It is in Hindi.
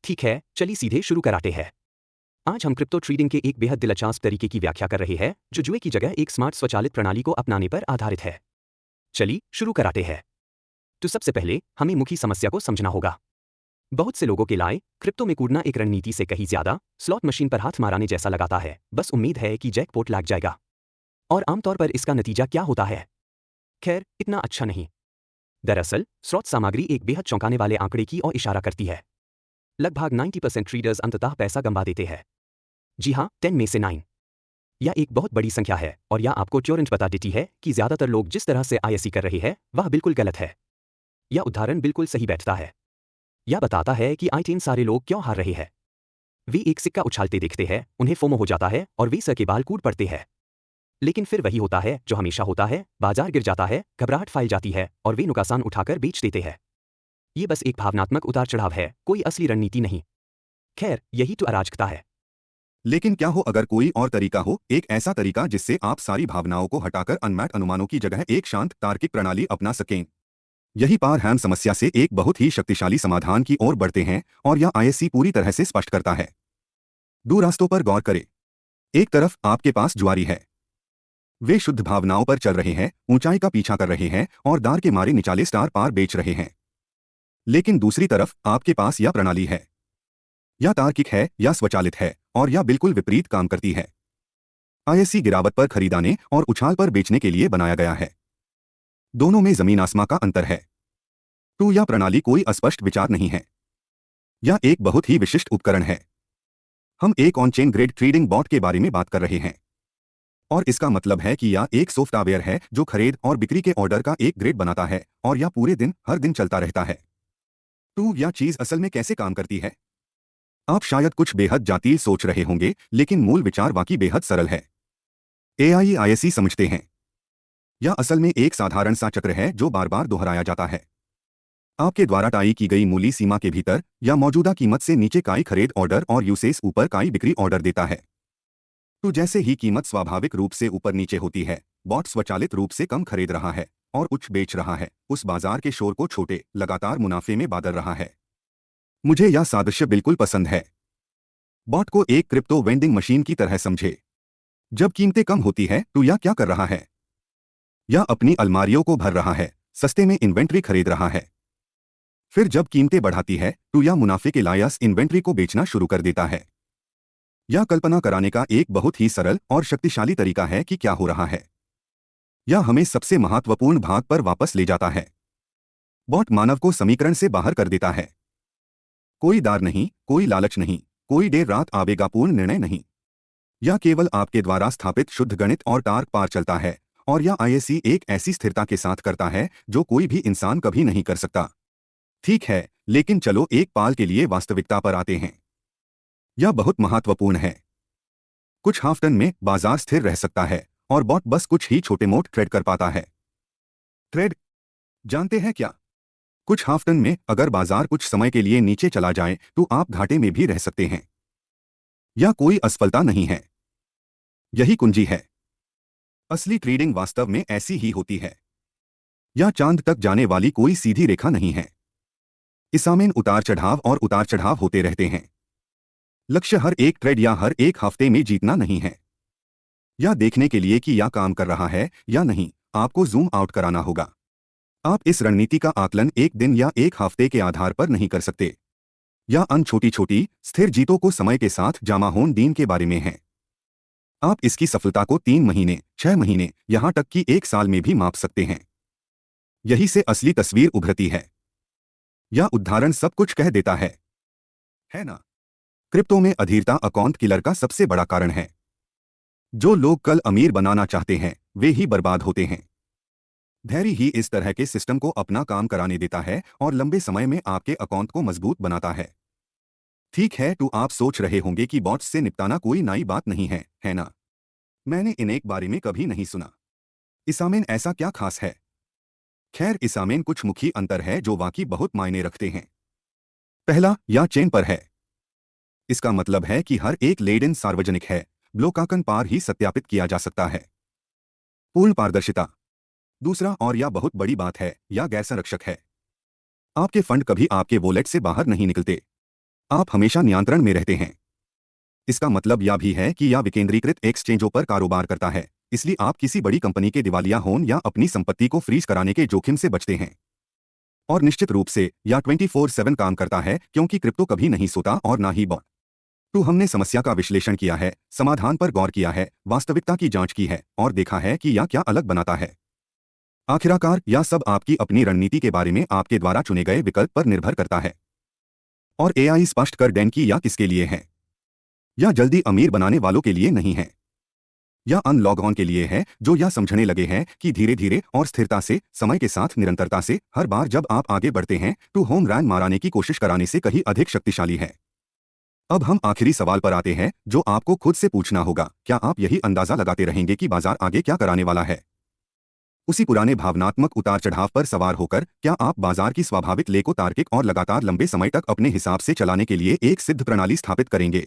ठीक है, चलिए सीधे शुरू कराते हैं। आज हम क्रिप्टो ट्रेडिंग के एक बेहद दिलचस्प तरीके की व्याख्या कर रहे हैं, जो जुए की जगह एक स्मार्ट स्वचालित प्रणाली को अपनाने पर आधारित है। चलिए शुरू कराते हैं। तो सबसे पहले हमें मुख्य समस्या को समझना होगा। बहुत से लोगों के लिए क्रिप्टो में कूदना एक रणनीति से कहीं ज्यादा स्लॉट मशीन पर हाथ मारने जैसा लगाता है। बस उम्मीद है कि जैकपॉट लग जाएगा। और आमतौर पर इसका नतीजा क्या होता है? खैर, इतना अच्छा नहीं। दरअसल स्लॉट सामग्री एक बेहद चौंकाने वाले आंकड़े की ओर इशारा करती है। लगभग 90% ट्रेडर्स अंततः पैसा गंवा देते हैं। जी हाँ, 10 में से 9। यह एक बहुत बड़ी संख्या है और यह आपको तुरंत बता देती है कि ज्यादातर लोग जिस तरह से आईएससी कर रहे हैं वह बिल्कुल गलत है। यह उदाहरण बिल्कुल सही बैठता है। यह बताता है कि आई सारे लोग क्यों हार रहे हैं। वे एक सिक्का उछालते देखते हैं, उन्हें फोमो हो जाता है और वे सर के बाल कूद पड़ते हैं। लेकिन फिर वही होता है जो हमेशा होता है, बाजार गिर जाता है, घबराहट फैल जाती है और वे नुकसान उठाकर बेच देते हैं। ये बस एक भावनात्मक उतार चढ़ाव है, कोई असली रणनीति नहीं। खैर, यही तो अराजकता है। लेकिन क्या हो अगर कोई और तरीका हो, एक ऐसा तरीका जिससे आप सारी भावनाओं को हटाकर अनमैट अनुमानों की जगह एक शांत तार्किक प्रणाली अपना सकें। यही पार हम समस्या से एक बहुत ही शक्तिशाली समाधान की ओर बढ़ते हैं और यह आईएससी पूरी तरह से स्पष्ट करता है। दो रास्तों पर गौर करें। एक तरफ आपके पास जुआरी है। वे शुद्ध भावनाओं पर चल रहे हैं, ऊंचाई का पीछा कर रहे हैं और दार के मारे निचाले स्टार पार बेच रहे हैं। लेकिन दूसरी तरफ आपके पास यह प्रणाली है। यह तार्किक है, यह स्वचालित है और यह बिल्कुल विपरीत काम करती है। आईएससी गिरावट पर खरीदाने और उछाल पर बेचने के लिए बनाया गया है। दोनों में जमीन आसमां का अंतर है। तो यह प्रणाली कोई अस्पष्ट विचार नहीं है। यह एक बहुत ही विशिष्ट उपकरण है। हम एक on chain grid trading bot के बारे में बात कर रहे हैं। और इसका मतलब है कि यह एक सॉफ्टवेयर है जो खरीद और बिक्री के ऑर्डर का एक ग्रेड बनाता है और यह पूरे दिन हर दिन चलता रहता है। तो यह चीज असल में कैसे काम करती है? आप शायद कुछ बेहद जटिल सोच रहे होंगे, लेकिन मूल विचार वाकई बेहद सरल है। एआई आईएससी समझते हैं। यह असल में एक साधारण सा चक्र है जो बार बार दोहराया जाता है। आपके द्वारा तय की गई मूल्य सीमा के भीतर या मौजूदा कीमत से नीचे काई खरीद ऑर्डर और यूसेस ऊपर काई बिक्री ऑर्डर देता है। तो जैसे ही कीमत स्वाभाविक रूप से ऊपर नीचे होती है, बॉट स्वचालित रूप से कम खरीद रहा है और उच्च बेच रहा है, उस बाजार के शोर को छोटे लगातार मुनाफे में बदल रहा है। मुझे यह सादृश्य बिल्कुल पसंद है। बॉट को एक क्रिप्टो वेंडिंग मशीन की तरह समझे। जब कीमतें कम होती है तो यह क्या कर रहा है? यह अपनी अलमारियों को भर रहा है, सस्ते में इन्वेंट्री खरीद रहा है। फिर जब कीमतें बढ़ाती है तो यह मुनाफे के लायक इन्वेंट्री को बेचना शुरू कर देता है। यह कल्पना कराने का एक बहुत ही सरल और शक्तिशाली तरीका है कि क्या हो रहा है। यह हमें सबसे महत्वपूर्ण भाग पर वापस ले जाता है। बॉट मानव को समीकरण से बाहर कर देता है। कोई दार नहीं, कोई लालच नहीं, कोई देर रात आवेगापूर्ण निर्णय नहीं। यह केवल आपके द्वारा स्थापित शुद्ध गणित और टार्क पार चलता है और यह आईएससी एक ऐसी स्थिरता के साथ करता है जो कोई भी इंसान कभी नहीं कर सकता। ठीक है, लेकिन चलो एक पाल के लिए वास्तविकता पर आते हैं। यह बहुत महत्वपूर्ण है। कुछ हाफ टन में बाजार स्थिर रह सकता है और बॉट बस कुछ ही छोटे मोट ट्रेड कर पाता है। ट्रेड जानते हैं क्या? कुछ हाफ टन में अगर बाजार कुछ समय के लिए नीचे चला जाए तो आप घाटे में भी रह सकते हैं। यह कोई असफलता नहीं है। यही कुंजी है। असली ट्रेडिंग वास्तव में ऐसी ही होती है। यह चांद तक जाने वाली कोई सीधी रेखा नहीं है। इसमें उतार चढ़ाव होते रहते हैं। लक्ष्य हर एक ट्रेड या हर एक हफ्ते में जीतना नहीं है। यह देखने के लिए कि यह काम कर रहा है या नहीं, आपको जूम आउट कराना होगा। आप इस रणनीति का आकलन एक दिन या एक हफ्ते के आधार पर नहीं कर सकते। यह अन छोटी छोटी स्थिर जीतों को समय के साथ जमा होने दिन के बारे में है। आप इसकी सफलता को 3 महीने, 6 महीने, यहां तक कि 1 साल में भी माप सकते हैं। यही से असली तस्वीर उभरती है। यह उदाहरण सब कुछ कह देता है ना? क्रिप्टो में अधीरता अकाउंट किलर का सबसे बड़ा कारण है। जो लोग कल अमीर बनाना चाहते हैं वे ही बर्बाद होते हैं। धैर्य ही इस तरह के सिस्टम को अपना काम कराने देता है और लंबे समय में आपके अकाउंट को मजबूत बनाता है। ठीक है, तो आप सोच रहे होंगे कि बॉट्स से निपटाना कोई नई बात नहीं है ना? मैंने इन्हें एक बारे में कभी नहीं सुना। इसमें ऐसा क्या खास है? खैर, इसमें कुछ मुख्य अंतर है जो वाकई बहुत मायने रखते हैं। पहला, यह चेन पर है। इसका मतलब है कि हर एक लेनदेन सार्वजनिक है, ब्लॉकांकन पार ही सत्यापित किया जा सकता है। पूर्ण पारदर्शिता। दूसरा, और यह बहुत बड़ी बात है, यह गैर संरक्षक है। आपके फंड कभी आपके वॉलेट से बाहर नहीं निकलते। आप हमेशा नियंत्रण में रहते हैं। इसका मतलब यह भी है कि यह विकेंद्रीकृत एक्सचेंजों पर कारोबार करता है, इसलिए आप किसी बड़ी कंपनी के दिवालिया होने या अपनी संपत्ति को फ्रीज कराने के जोखिम से बचते हैं। और निश्चित रूप से यह 24/7 काम करता है, क्योंकि क्रिप्टो कभी नहीं सोता और ना ही बॉट। तो हमने समस्या का विश्लेषण किया है, समाधान पर गौर किया है, वास्तविकता की जांच की है और देखा है कि यह क्या अलग बनाता है। आखिरकार यह सब आपकी अपनी रणनीति के बारे में आपके द्वारा चुने गए विकल्प पर निर्भर करता है। और एआई स्पष्ट कर दें कि यह किसके लिए है। यह जल्दी अमीर बनाने वालों के लिए नहीं है। यह अनलॉग ऑन के लिए है, जो यह समझने लगे हैं कि धीरे धीरे और स्थिरता से, समय के साथ निरंतरता से, हर बार जब आप आगे बढ़ते हैं तो होम रन मारने की कोशिश कराने से कहीं अधिक शक्तिशाली है। अब हम आखिरी सवाल पर आते हैं, जो आपको खुद से पूछना होगा, क्या आप यही अंदाजा लगाते रहेंगे कि बाजार आगे क्या कराने वाला है? उसी पुराने भावनात्मक उतार चढ़ाव पर सवार होकर, क्या आप बाजार की स्वाभाविक ले को तार्किक और लगातार लंबे समय तक अपने हिसाब से चलाने के लिए एक सिद्ध प्रणाली स्थापित करेंगे?